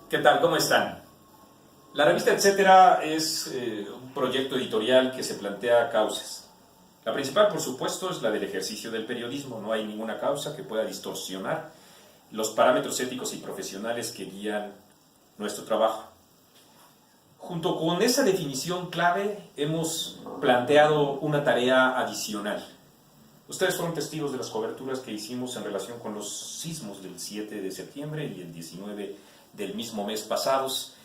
¿Qué tal? ¿Cómo están? La revista Etcétera es un proyecto editorial que se plantea causas. La principal, por supuesto, es la del ejercicio del periodismo. No hay ninguna causa que pueda distorsionar los parámetros éticos y profesionales que guían nuestro trabajo. Junto con esa definición clave, hemos planteado una tarea adicional. Ustedes fueron testigos de las coberturas que hicimos en relación con los sismos del 7 de septiembre y el 19 del mismo mes pasados,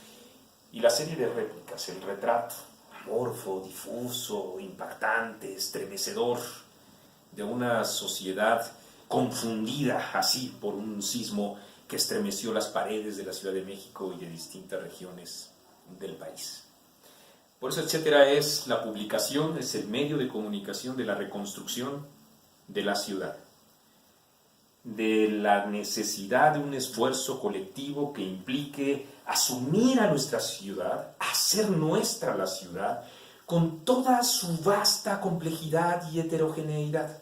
y la serie de réplicas, el retrato amorfo, difuso, impactante, estremecedor de una sociedad confundida así por un sismo que estremeció las paredes de la Ciudad de México y de distintas regiones del país. Por eso, Etcétera, es la publicación, es el medio de comunicación de la reconstrucción de la ciudad, de la necesidad de un esfuerzo colectivo que implique asumir a nuestra ciudad, hacer nuestra la ciudad, con toda su vasta complejidad y heterogeneidad,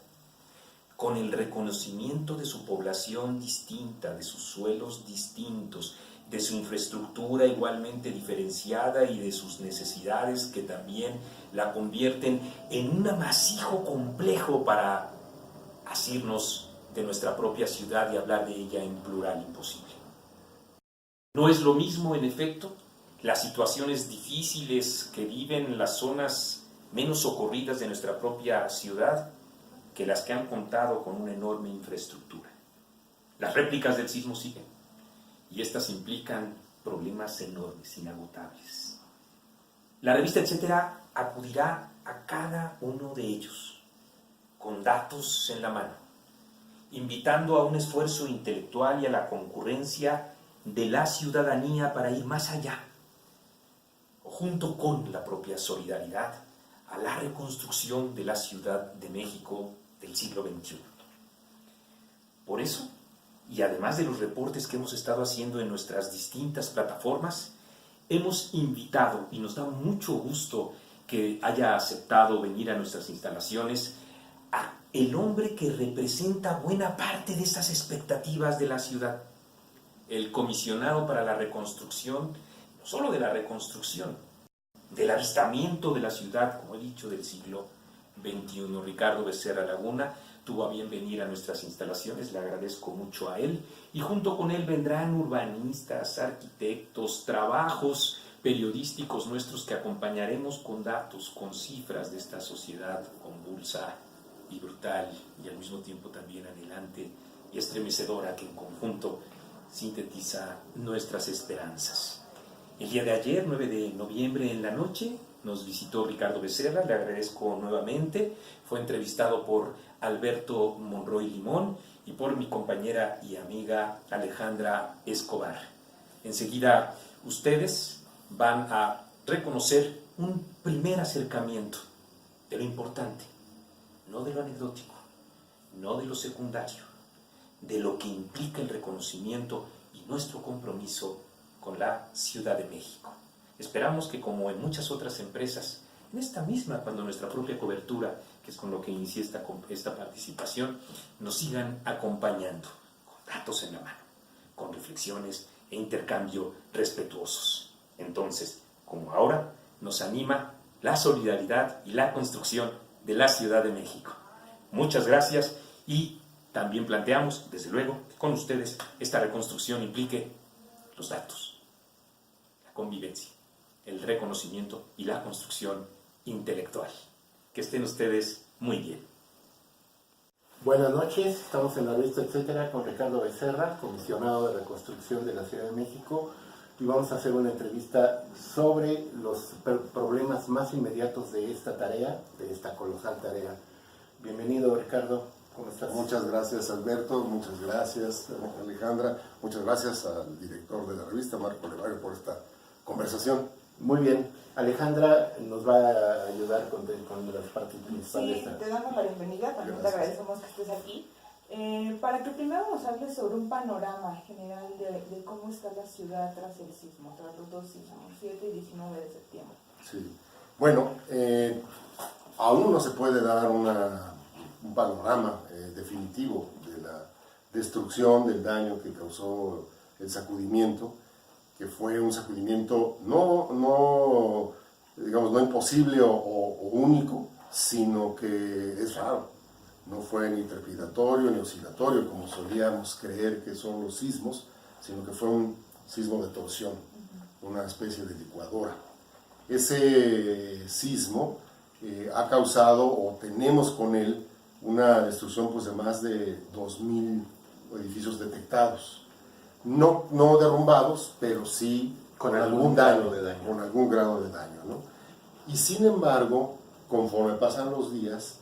con el reconocimiento de su población distinta, de sus suelos distintos, de su infraestructura igualmente diferenciada y de sus necesidades que también la convierten en un amasijo complejo para asirnos de nuestra propia ciudad y hablar de ella en plural imposible. No es lo mismo, en efecto, las situaciones difíciles que viven las zonas menos socorridas de nuestra propia ciudad que las que han contado con una enorme infraestructura. Las réplicas del sismo siguen, y estas implican problemas enormes, inagotables. La revista Etcétera acudirá a cada uno de ellos, con datos en la mano, invitando a un esfuerzo intelectual y a la concurrencia de la ciudadanía para ir más allá, junto con la propia solidaridad, a la reconstrucción de la Ciudad de México del siglo XXI. Por eso, y además de los reportes que hemos estado haciendo en nuestras distintas plataformas, hemos invitado, y nos da mucho gusto que haya aceptado venir a nuestras instalaciones, a el hombre que representa buena parte de estas expectativas de la ciudad, el comisionado para la reconstrucción, no solo de la reconstrucción, del avistamiento de la ciudad, como he dicho, del siglo XXI. Ricardo Becerra Laguna tuvo a bien venir a nuestras instalaciones, le agradezco mucho a él, y junto con él vendrán urbanistas, arquitectos, trabajos periodísticos nuestros que acompañaremos con datos, con cifras de esta sociedad convulsa y brutal, y al mismo tiempo también anhelante y estremecedora, que en conjunto sintetiza nuestras esperanzas. El día de ayer, 9 de noviembre en la noche, nos visitó Ricardo Becerra, le agradezco nuevamente, fue entrevistado por Alberto Monroy Limón y por mi compañera y amiga Alejandra Escobar. Enseguida ustedes van a reconocer un primer acercamiento de lo importante, no de lo anecdótico, no de lo secundario, de lo que implica el reconocimiento y nuestro compromiso con la Ciudad de México. Esperamos que, como en muchas otras empresas, en esta misma, cuando nuestra propia cobertura, que es con lo que inicié esta participación, nos sigan acompañando, con datos en la mano, con reflexiones e intercambio respetuosos. Entonces, como ahora, nos anima la solidaridad y la construcción de la Ciudad de México. Muchas gracias, y también planteamos, desde luego, que con ustedes esta reconstrucción implique los datos, la convivencia, el reconocimiento y la construcción intelectual. Que estén ustedes muy bien. Buenas noches, estamos en la revista Etcétera con Ricardo Becerra, comisionado de reconstrucción de la Ciudad de México, y vamos a hacer una entrevista sobre los problemas más inmediatos de esta tarea, de esta colosal tarea. Bienvenido, Ricardo, ¿cómo estás? Muchas gracias, Alberto, muchas gracias, Alejandra, muchas gracias al director de la revista, Marco Levario, por esta conversación. Muy bien, Alejandra nos va a ayudar con las partes principales. Sí, te damos la bienvenida, también te agradecemos que estés aquí, para que primero nos hables sobre un panorama general de cómo está la ciudad tras el sismo, tras los dos sismos, 7 y 19 de septiembre. Sí, bueno, aún no se puede dar un panorama definitivo de la destrucción, del daño que causó el sacudimiento. que fue un sacudimiento no imposible o único, sino que es raro. No fue ni trepidatorio ni oscilatorio, como solíamos creer que son los sismos, sino que fue un sismo de torsión, una especie de licuadora. Ese sismo ha causado, o tenemos con él, una destrucción pues, de más de 2.000 edificios detectados. No derrumbados, pero sí con algún daño, con algún grado de daño, ¿no? Y sin embargo, conforme pasan los días,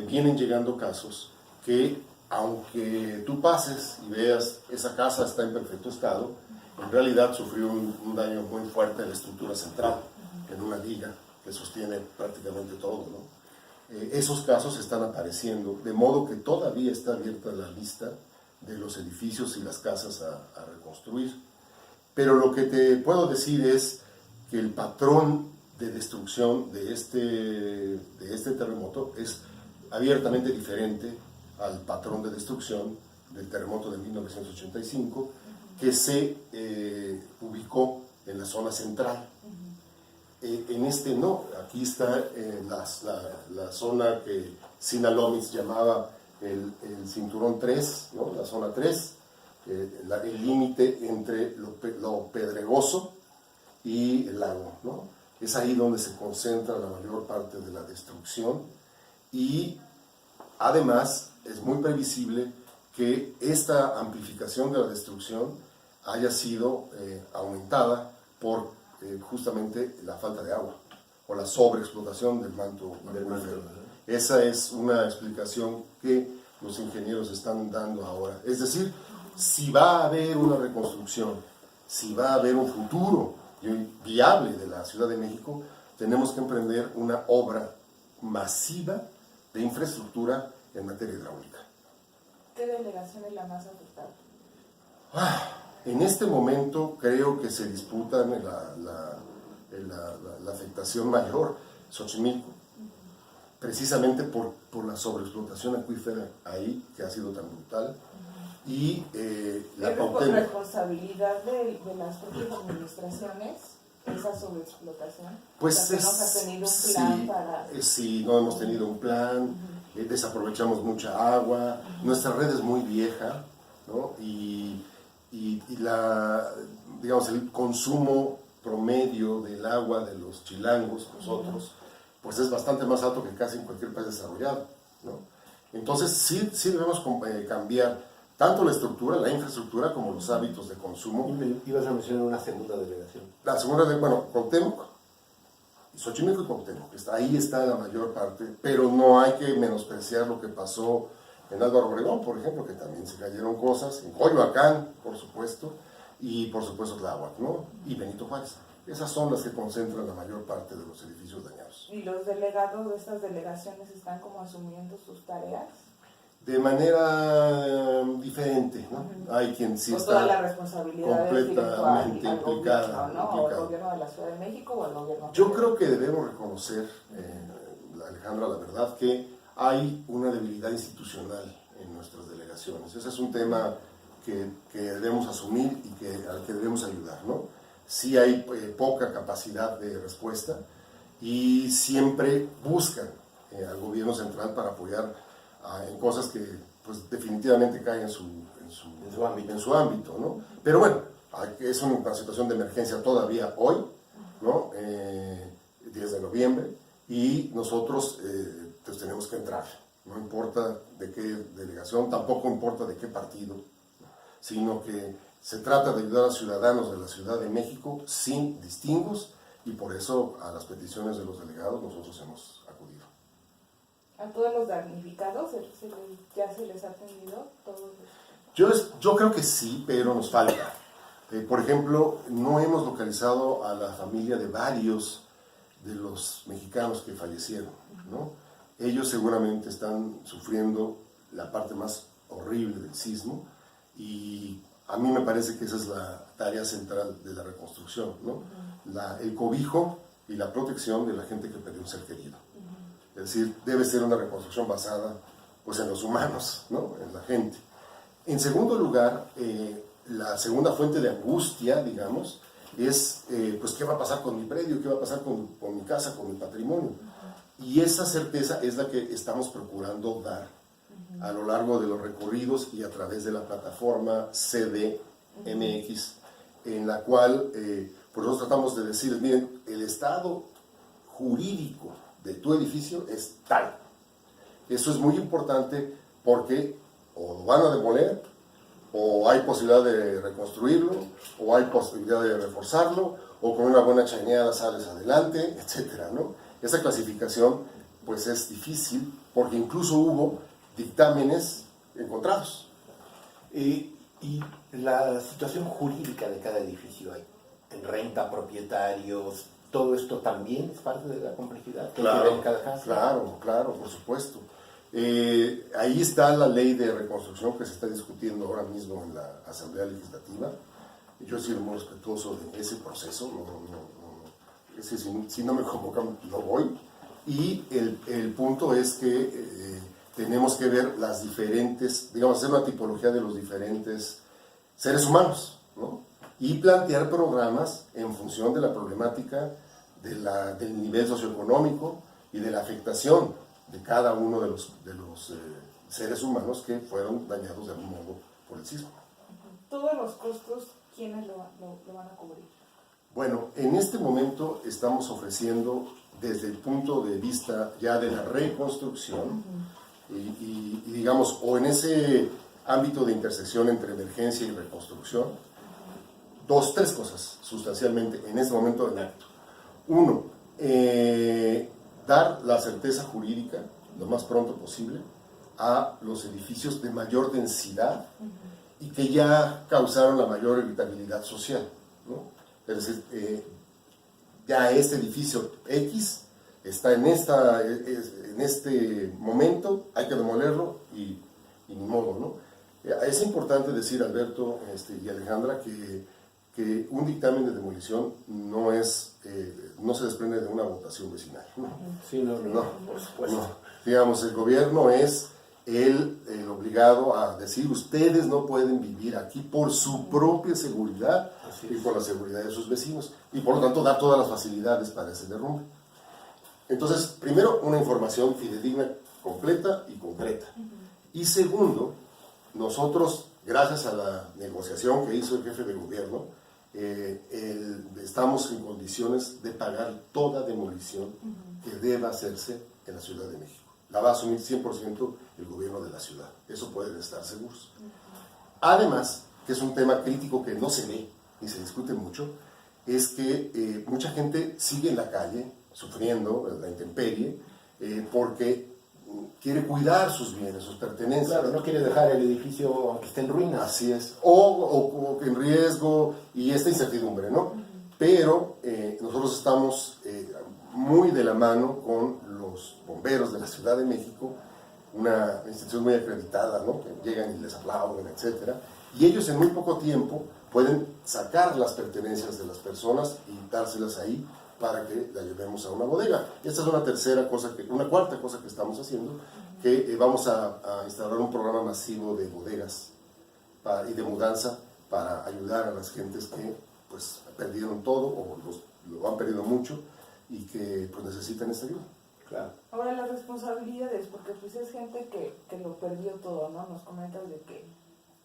vienen llegando casos que, aunque tú pases y veas esa casa está en perfecto estado, en realidad sufrió un daño muy fuerte en la estructura central, en una viga que sostiene prácticamente todo, ¿no? Esos casos están apareciendo, de modo que todavía está abierta la lista de los edificios y las casas a reconstruir. Pero lo que te puedo decir es que el patrón de destrucción de este terremoto es abiertamente diferente al patrón de destrucción del terremoto de 1985, que se ubicó en la zona central. En este no, aquí está la zona que Sinalomics llamaba el cinturón 3, ¿no? La zona 3, el límite entre lo pedregoso y el lago, ¿no? Es ahí donde se concentra la mayor parte de la destrucción, y además es muy previsible que esta amplificación de la destrucción haya sido aumentada por justamente la falta de agua o la sobreexplotación del manto acuífero. Esa es una explicación que los ingenieros están dando ahora. Es decir, si va a haber una reconstrucción, si va a haber un futuro viable de la Ciudad de México, tenemos que emprender una obra masiva de infraestructura en materia hidráulica. ¿Qué delegación es la más afectada? En este momento creo que se disputan la afectación mayor, Xochimilco, precisamente por la sobreexplotación acuífera ahí, que ha sido tan brutal, y la ¿Es responsabilidad de las propias administraciones esa sobreexplotación? Pues o sea, que no se ha tenido un plan para... Sí, no hemos tenido un plan, desaprovechamos mucha agua, nuestra red es muy vieja, ¿no? Y digamos, el consumo promedio del agua de los chilangos, nosotros, pues es bastante más alto que casi en cualquier país desarrollado, ¿no? Entonces sí debemos cambiar tanto la estructura, la infraestructura, como los hábitos de consumo. Ibas a mencionar una segunda delegación. La segunda, Cuauhtémoc, Xochimilco y Cuauhtémoc, ahí está la mayor parte, pero no hay que menospreciar lo que pasó en Álvaro Obregón, por ejemplo, que también se cayeron cosas, en Coyoacán, por supuesto, y por supuesto Tláhuac, ¿no? Y Benito Juárez. Esas son las que concentran la mayor parte de los edificios dañados. ¿Y los delegados de estas delegaciones están como asumiendo sus tareas? De manera diferente, ¿no? Hay quien sí está toda la responsabilidad completamente implicada, ¿no? O el gobierno de la Ciudad de México o el gobierno... Yo creo que debemos reconocer, Alejandra, la verdad, que hay una debilidad institucional en nuestras delegaciones. Ese es un tema que debemos asumir y al que debemos ayudar, ¿no? Sí hay poca capacidad de respuesta y siempre buscan al gobierno central para apoyar en cosas que pues, definitivamente caen en su ámbito, ¿no? Pero bueno, es una situación de emergencia todavía hoy, ¿no? 10 de noviembre, y nosotros pues tenemos que entrar. No importa de qué delegación, tampoco importa de qué partido, sino que se trata de ayudar a ciudadanos de la Ciudad de México sin distingos, y por eso a las peticiones de los delegados nosotros hemos acudido. ¿A todos los damnificados ya se les ha atendido? Yo creo que sí, pero nos falta. Por ejemplo, no hemos localizado a la familia de varios de los mexicanos que fallecieron, ¿no? Ellos seguramente están sufriendo la parte más horrible del sismo, y a mí me parece que esa es la tarea central de la reconstrucción, ¿no? El cobijo y la protección de la gente que perdió un ser querido. Es decir, debe ser una reconstrucción basada pues, en los humanos, ¿no? En la gente. En segundo lugar, la segunda fuente de angustia, digamos, es, pues, ¿qué va a pasar con mi predio? ¿Qué va a pasar con mi casa, con mi patrimonio? Y esa certeza es la que estamos procurando dar a lo largo de los recorridos y a través de la plataforma CDMX, en la cual pues nosotros tratamos de decir, miren, el estado jurídico de tu edificio es tal. Eso es muy importante porque o lo van a demoler, o hay posibilidad de reconstruirlo, o hay posibilidad de reforzarlo, o con una buena chañada sales adelante, etcétera, ¿no? Esa clasificación pues es difícil porque incluso hubo dictámenes encontrados. Y la situación jurídica de cada edificio, hay en renta, propietarios, todo esto también es parte de la complejidad que hay que ver en cada caso. Claro, por supuesto. Ahí está la ley de reconstrucción que se está discutiendo ahora mismo en la Asamblea Legislativa. Yo he sido muy respetuoso de ese proceso, si no me convocan no voy. Y el punto es que tenemos que ver las diferentes, digamos, hacer una tipología de los diferentes seres humanos, ¿no? Y plantear programas en función de la problemática del nivel socioeconómico y de la afectación de cada uno de los seres humanos que fueron dañados de algún modo por el sismo. Todos los costos, ¿quiénes lo van a cubrir? Bueno, en este momento estamos ofreciendo desde el punto de vista ya de la reconstrucción y digamos, o en ese ámbito de intersección entre emergencia y reconstrucción, tres cosas sustancialmente en este momento en acto. Uno, dar la certeza jurídica lo más pronto posible a los edificios de mayor densidad y que ya causaron la mayor habitabilidad social, ¿no? Es decir, ya este edificio X está en este momento, hay que demolerlo y ni modo, ¿no? Es importante decir, Alberto y Alejandra, que un dictamen de demolición no se desprende de una votación vecinal. No, Sí, no, por supuesto. no. Digamos, el gobierno es el obligado a decir, ustedes no pueden vivir aquí por su propia seguridad y por la seguridad de sus vecinos, y por lo tanto dar todas las facilidades para ese derrumbe. Entonces, primero, una información fidedigna, completa y concreta. Y segundo, nosotros, gracias a la negociación que hizo el jefe de gobierno, estamos en condiciones de pagar toda demolición que deba hacerse en la Ciudad de México. La va a asumir 100% el gobierno de la ciudad. Eso pueden estar seguros. Además, que es un tema crítico que no se ve ni se discute mucho, es que mucha gente sigue en la calle sufriendo la intemperie porque quiere cuidar sus bienes, sus pertenencias. Claro, no quiere dejar el edificio aunque esté en ruinas. Así es. O en riesgo y esta incertidumbre, ¿no? Pero nosotros estamos muy de la mano con los bomberos de la Ciudad de México, una institución muy acreditada, ¿no? Que llegan y les aplauden, etcétera. Y ellos en muy poco tiempo pueden sacar las pertenencias de las personas y dárselas ahí para que la llevemos a una bodega. Esta es una cuarta cosa que estamos haciendo, que vamos a instalar un programa masivo de bodegas y de mudanza para ayudar a las gentes que pues perdieron todo o lo han perdido mucho y que pues necesitan esta ayuda. Claro. Ahora las responsabilidades, porque pues es gente que lo perdió todo, ¿no? Nos comentas de que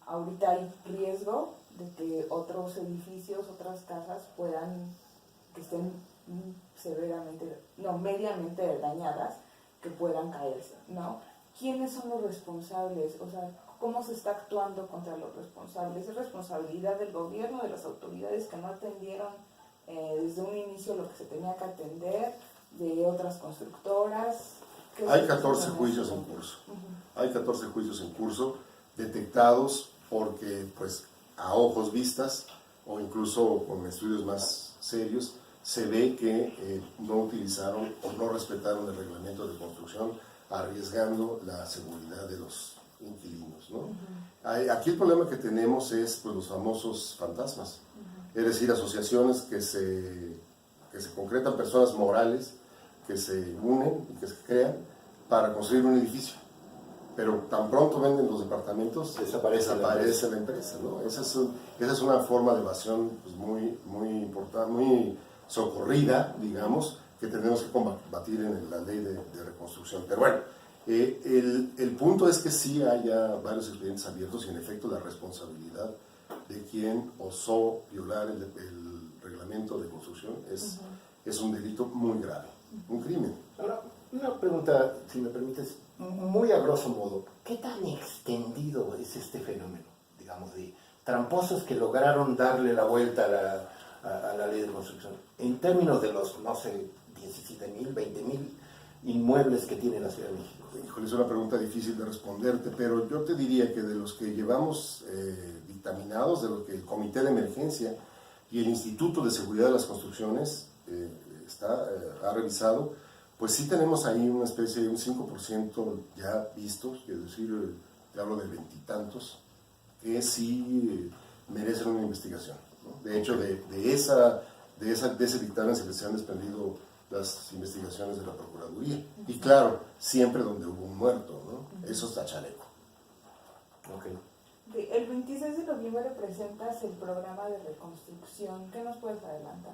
ahorita hay riesgo de que otros edificios, otras casas que estén mediamente dañadas, que puedan caerse, ¿no? ¿Quiénes son los responsables? O sea, ¿cómo se está actuando contra los responsables? ¿Es responsabilidad del gobierno, de las autoridades que no atendieron desde un inicio lo que se tenía que atender, de otras constructoras? Hay 14 juicios en curso. Hay 14 juicios en curso detectados porque, pues, a ojos vistas o incluso con estudios más serios, se ve que no utilizaron o no respetaron el reglamento de construcción, arriesgando la seguridad de los inquilinos, ¿no? Aquí el problema que tenemos es pues, los famosos fantasmas, es decir, asociaciones que se concretan, personas morales que se unen y que se crean para construir un edificio. pero tan pronto venden los departamentos, Desaparece la empresa, ¿no? Esa es una forma de evasión pues, muy importante, muy socorrida, digamos, que tenemos que combatir en la ley de reconstrucción. Pero bueno, el punto es que sí haya varios expedientes abiertos y en efecto la responsabilidad de quien osó violar el reglamento de construcción es un delito muy grave, un crimen. Ahora, una pregunta, si me permites, muy a grosso modo, ¿qué tan extendido es este fenómeno, digamos, de tramposos que lograron darle la vuelta a la ley de construcción? En términos de los, no sé, 17,000, 20,000 inmuebles que tiene la Ciudad de México. Híjole, es una pregunta difícil de responderte, pero yo te diría que de los que llevamos dictaminados, de los que el Comité de Emergencia y el Instituto de Seguridad de las Construcciones ha revisado, pues sí tenemos ahí una especie de un 5% ya vistos, es decir, te hablo de 20 y tantos, que sí merecen una investigación, ¿no? De hecho, de ese dictamen se han desprendido las investigaciones de la Procuraduría. Y claro, siempre donde hubo un muerto, ¿no? Eso está chaleco. Okay. El 26 de noviembre presentas el programa de reconstrucción. ¿Qué nos puedes adelantar?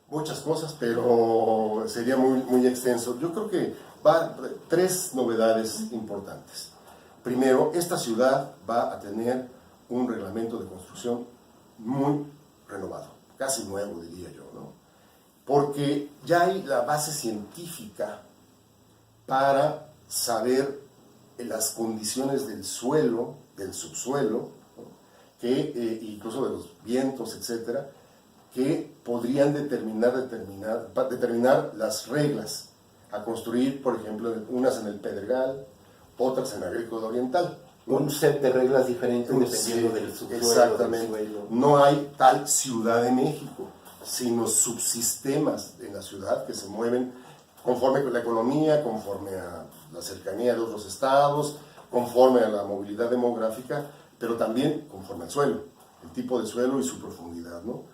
Muchas cosas, pero sería muy extenso. Yo creo que tres novedades importantes. Primero, esta ciudad va a tener un reglamento de construcción muy renovado, casi nuevo diría yo, ¿no? Porque ya hay la base científica para saber las condiciones del suelo, del subsuelo, ¿no? Que incluso de los vientos, etcétera, que podrían determinar las reglas a construir, por ejemplo, unas en el Pedregal, otras en Agrícola Oriental. Un set de reglas diferentes dependiendo del subsuelo. Exactamente. Del suelo. No hay tal Ciudad de México, sino subsistemas en la ciudad que se mueven conforme con la economía, conforme a la cercanía de otros estados, conforme a la movilidad demográfica, pero también conforme al suelo, el tipo de suelo y su profundidad, ¿no?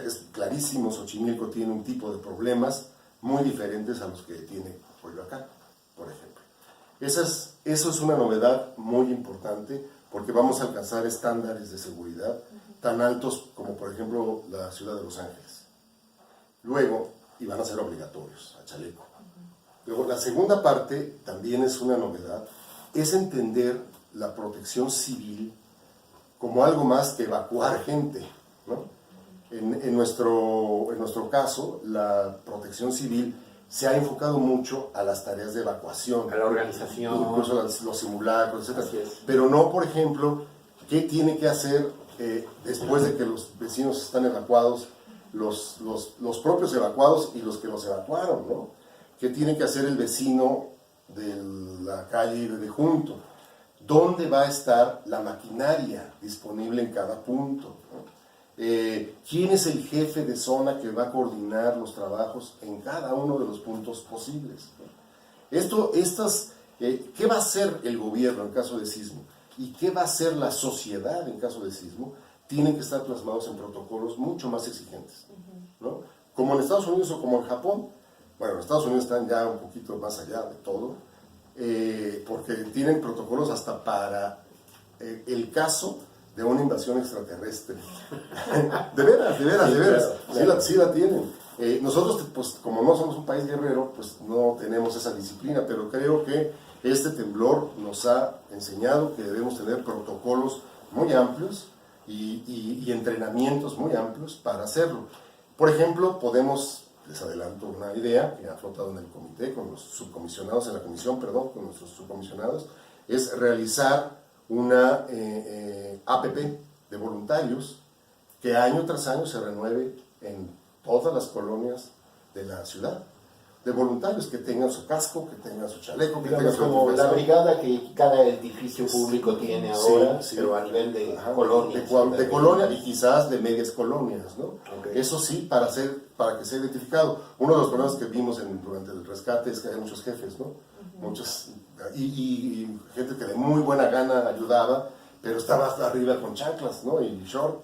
Es clarísimo, Xochimilco tiene un tipo de problemas muy diferentes a los que tiene Coyoacán, por ejemplo. Eso es una novedad muy importante porque vamos a alcanzar estándares de seguridad tan altos como, por ejemplo, la ciudad de Los Ángeles. Luego, y van a ser obligatorios, a chaleco. Luego, la segunda parte también es una novedad, es entender la protección civil como algo más que evacuar gente, ¿no? En nuestro caso, la protección civil se ha enfocado mucho a las tareas de evacuación. A la organización. Incluso los simulacros, etc. Así es. Pero no, por ejemplo, qué tiene que hacer después de que los vecinos están evacuados, los propios evacuados y los que los evacuaron, ¿no? ¿Qué tiene que hacer el vecino de la calle de junto? ¿Dónde va a estar la maquinaria disponible en cada punto, ¿no? ¿Quién es el jefe de zona que va a coordinar los trabajos en cada uno de los puntos posibles? ¿Qué va a hacer el gobierno en caso de sismo? ¿Y qué va a hacer la sociedad en caso de sismo? Tienen que estar plasmados en protocolos mucho más exigentes, ¿no? Como en Estados Unidos o como en Japón. Bueno, en Estados Unidos están ya un poquito más allá de todo, porque tienen protocolos hasta para el caso de una invasión extraterrestre. De veras. Claro. Sí la tienen. Nosotros, pues, como no somos un país guerrero, pues no tenemos esa disciplina, pero creo que este temblor nos ha enseñado que debemos tener protocolos muy amplios y entrenamientos muy amplios para hacerlo. Por ejemplo, les adelanto una idea que ha flotado en el comité, con los subcomisionados, con nuestros subcomisionados, es realizar una APP de voluntarios que año tras año se renueve en todas las colonias de la ciudad, de voluntarios que tengan su casco, que tengan su chaleco, que tengan Digamos su como la identificación. brigada que cada edificio público tiene ahora, Sí. pero a nivel de Ajá, colonias. de colonia y quizás de medias colonias, ¿no? Okay. Eso sí, para que sea identificado. Uno de los problemas que vimos durante el rescate es que hay muchos jefes, ¿no? Muchos, y gente que de muy buena gana ayudaba, pero estaba hasta arriba con chanclas, ¿no? Y short,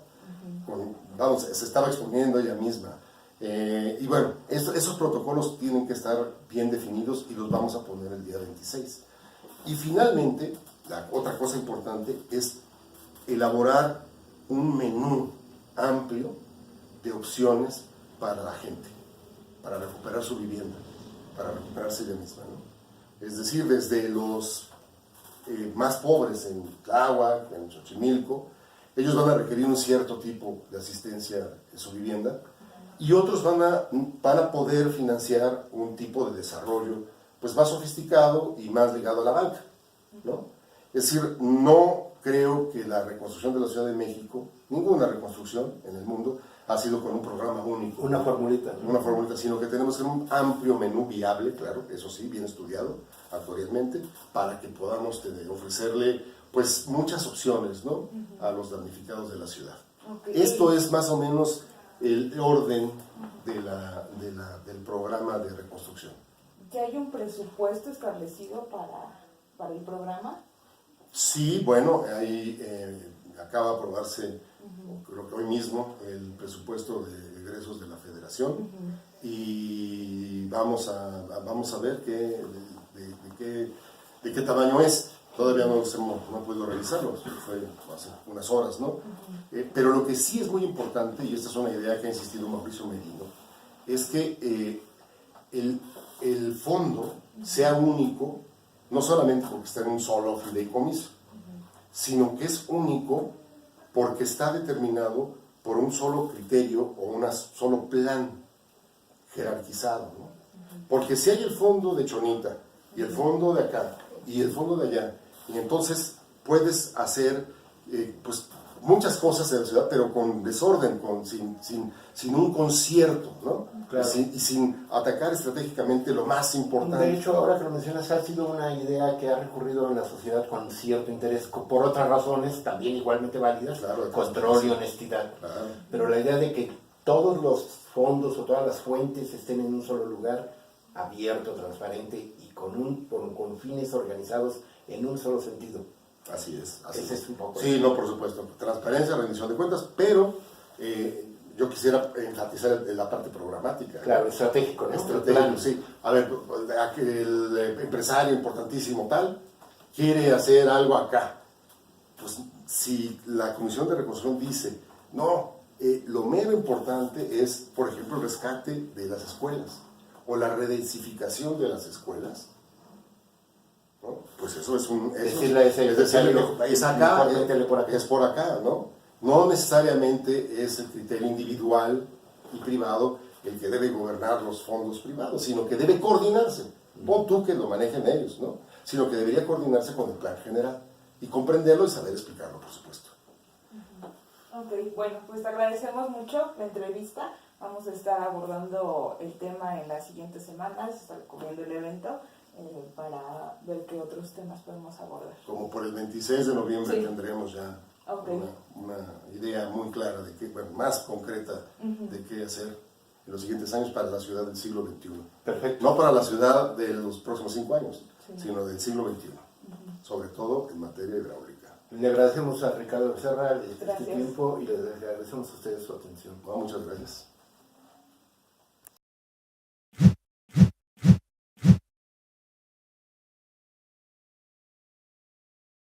se estaba exponiendo ella misma. Y bueno, esos protocolos tienen que estar bien definidos y los vamos a poner el día 26. Y finalmente, la otra cosa importante es elaborar un menú amplio de opciones para la gente, para recuperar su vivienda, para recuperarse ella misma, ¿no? Es decir, desde los más pobres en Tláhuac, en Xochimilco, ellos van a requerir un cierto tipo de asistencia en su vivienda, y otros van a poder financiar un tipo de desarrollo pues más sofisticado y más ligado a la banca, ¿no? Es decir, no creo que la reconstrucción de la Ciudad de México, ninguna reconstrucción en el mundo, ha sido con un programa único. Una formulita. ¿no? Una formulita, sino que tenemos un amplio menú viable, claro, eso sí, bien estudiado actuarialmente, para que podamos ofrecerle pues muchas opciones, ¿no? A los damnificados de la ciudad. Okay. Esto es más o menos el orden del programa de reconstrucción. ¿Ya hay un presupuesto establecido para el programa? Sí, bueno, ahí acaba de aprobarse, creo que hoy mismo, el presupuesto de egresos de la Federación, y vamos a ver de qué tamaño es. Todavía no he podido revisarlo, fue hace unas horas, ¿no? Pero lo que sí es muy importante, y esta es una idea que ha insistido Mauricio Merino, es que el fondo sea único, no solamente porque está en un solo fideicomiso, sino que es único porque está determinado por un solo criterio o un solo plan jerarquizado, ¿no? Porque si hay el fondo de Chonita, y el fondo de acá, y el fondo de allá, y entonces puedes hacer pues muchas cosas en la ciudad, pero con desorden, sin un concierto, ¿no? Claro. Y sin atacar estratégicamente lo más importante. De hecho, ahora que lo mencionas, ha sido una idea que ha recurrido en la sociedad con cierto interés, por otras razones también igualmente válidas, Claro, control y honestidad. Claro. Pero la idea de que todos los fondos o todas las fuentes estén en un solo lugar, abierto, transparente y con fines organizados en un solo sentido. Así es. Ese es un poco. Sí, no, por supuesto. Transparencia, rendición de cuentas, pero yo quisiera enfatizar la parte programática. Claro, estratégico, ¿no? Estratégico, sí. A ver, el empresario importantísimo tal quiere hacer algo acá. Pues si la Comisión de Reconstrucción dice, no, lo mero importante es, por ejemplo, el rescate de las escuelas o la redensificación de las escuelas, ¿no? Pues eso es un... Es por acá, ¿no? No necesariamente es el criterio individual y privado el que debe gobernar los fondos privados, sino que debe coordinarse. Pon tú que lo manejen ellos, ¿no? Sino que debería coordinarse con el plan general y comprenderlo y saber explicarlo, por supuesto. Ok, bueno, pues te agradecemos mucho la entrevista. Vamos a estar abordando el tema en las siguientes semanas, estar cubriendo el evento para ver qué otros temas podemos abordar. Como por el 26 de noviembre Sí. tendremos ya Okay. una idea muy clara, de qué, bueno, más concreta de qué hacer en los siguientes años para la ciudad del siglo XXI. Perfecto. No para la ciudad de los próximos 5 años, Sí. sino del siglo XXI, sobre todo en materia hidráulica. Le agradecemos a Ricardo Becerra este Gracias. tiempo y les agradecemos a ustedes su atención. No, muchas gracias.